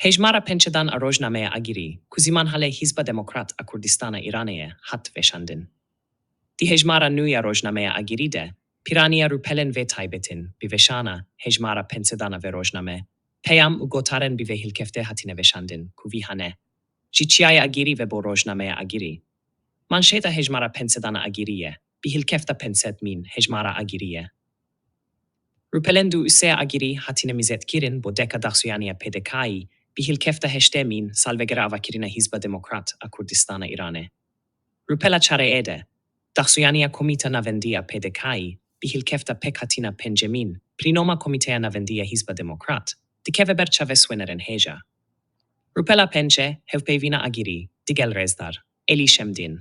Hejmara pençedan a Rojnameya Agirî, ku zimanhalê Hizba Demokrat a Kurdistana Îranê hat weşandin. Di Hejmara nûya Rojnameya Agirî de, piraniya rûpelen ve taybetin, bi weşana, Hejmara pençedana ve Rojname, peyam û gotaren bi ve hilkefte hatine weşandin, ku cîhanê. Ji çiyaya Agirî ve bo Rojnameya Agirî. Manşeta Hejmara pençedana Agirîye, bi hilkefta pençet min Hejmara Agirîye. Rûpelendu üsea Agirî hatine mizetkirin bo deka daxuyaniya PDK'yı, bi hilkefta heşte min salvegera avakirina Hizba Demokrat a Kurdistana Îranê. Rûpela çare ede, daxuyaniya komita navendiya PDK'yı, bi hilkefta pek hatina pencemin, prinoma komiteya navendiya Hizba Demokrat, dike ve berçavesweneren heja. Rûpela pençe, hevpeyvina Agirî, digel rezdar, eli şemdin.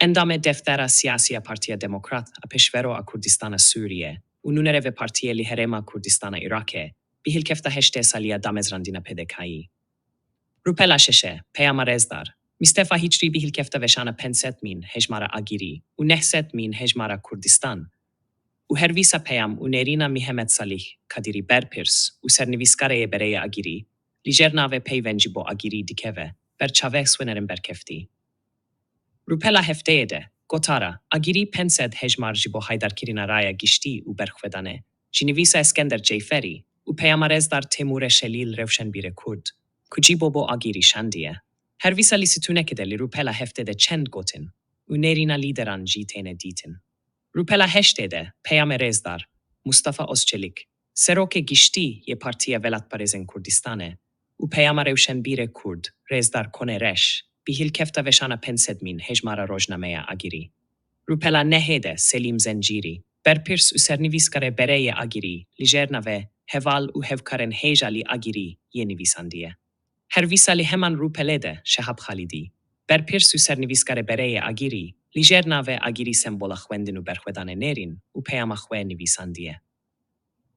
Endame deftera siyasiya partiya Demokrat a peşvero a Kurdistana Suriye, ununere ve partiye liherema Kurdistana Îranê, bi hilkefta heşte saliya damezrandina PDK'yı. Rûpela şeşe, peyama rezdar, mistefa hiçri bi hilkefta veşana penset min Hejmara Agirî, u nehset min Hejmara Kurdistan, u hervisa peyam u nerina Mihemet Salih, kadiri berpirs, u serniviskareye bereye Agirî, lijernave peyvenci bo Agirî dikeve, berçave swenerin berkefti. Rûpela hefteye de, gotara, Agirî pensed Hejmar ji bo haydarkirina raya gişti u berxvedane, jinivisa Eskender Ceyferi, u peyama rezdar Temure Şelil revşenbire Kurd, ku bo Agirî şandiye. Hervisa li situnekede li rûpela heftede çend gotin, u nerina lideran jîtene ditin. Rûpela heştede, peyame rezdar, Mustafa Özçelik, seroke gişti ye partiya velat parezen Kurdistanê, u peyama revşenbire Kurd, rezdar kone reş, bi hilkefta veşana pensed min Hejmara Rojnameya Agirî. Rûpela nehede Selim Zenciri, berpirs u serniviskare bereye Agirî, lijernave, heval u hevkaren heja li Agirî ye nivisandiye. Hervisa li heman rûpelede Şehab Halidî, berpirs u serniviskare bereye Agirî, lijernave Agirî sembola xwendin u berxwedane nerin u peyama xwe nivisandiye.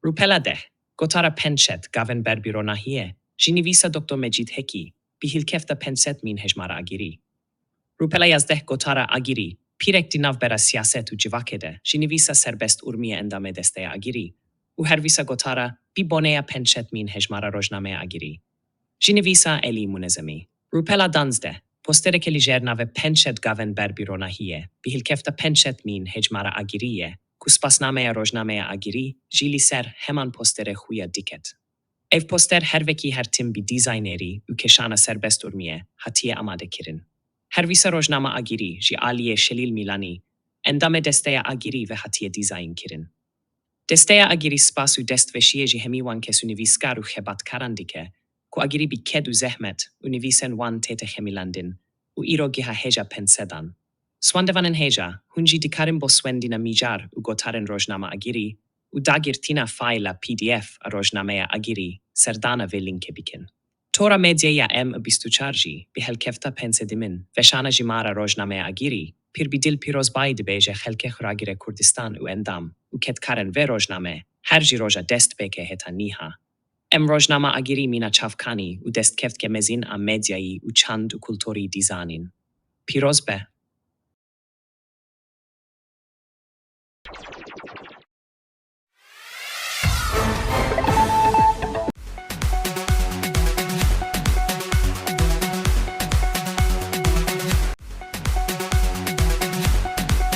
Rûpela deh, gotara pençet gaven berbironahiye, jinivisa Dr. Mecid Heki, bi hilkefta penset min Hejmara Agirî. Rûpela yazdeh gotara Agirî, pirek di navbera siyaset u civakede, jinivisa serbest urmiye endame desteya Agirî, u hervisa gotara bi boneya pençet min Hejmara Rojnameya Agirî. Jinivisa Eli Munezemi. Rûpela danzde, postereke lijernave pençet gaven berbironahiye, bi hilkefta pençet min Hejmara Agirîye, ku spasnameya Rojnameya Agirî, jili ser heman postere xuya diket. Ev poster herveki hertim bi dizayneri u keşana serbest urmiye, hatiye amade kirin. Hervisa Rojnama Agirî, ji aliye Şelil Milani, endame desteya Agirî ve hatiye dizayn kirin. Desteya Agirî spas u destveşiye ji hemiwan kesu niviskar u xebat karandike, ku Agirî bi ked u zehmet u nivisen wan tete hemilandin, u iro giha heja pensedan. Swandevanen heja, hunji dikarin bo swendina mijar u gotaren Rojnama Agirî, u dagirtina fayla PDF a Rojnameya Agirî, serdana ve linke bikin. Tora medyeya bistuçarji, bi helkefta pensedimin, veşana jimara Rojnameya Agirî, pir bidil pirozbayi dibeje helke xuragire Kurdistan u endam, u ketkaren ve Rojname, her jiroja destbeke heta niha. Rojnama Agirî mina çavkani u destkeft gemezin a medyayı u çand u kulturi dizanin. Pirozbe,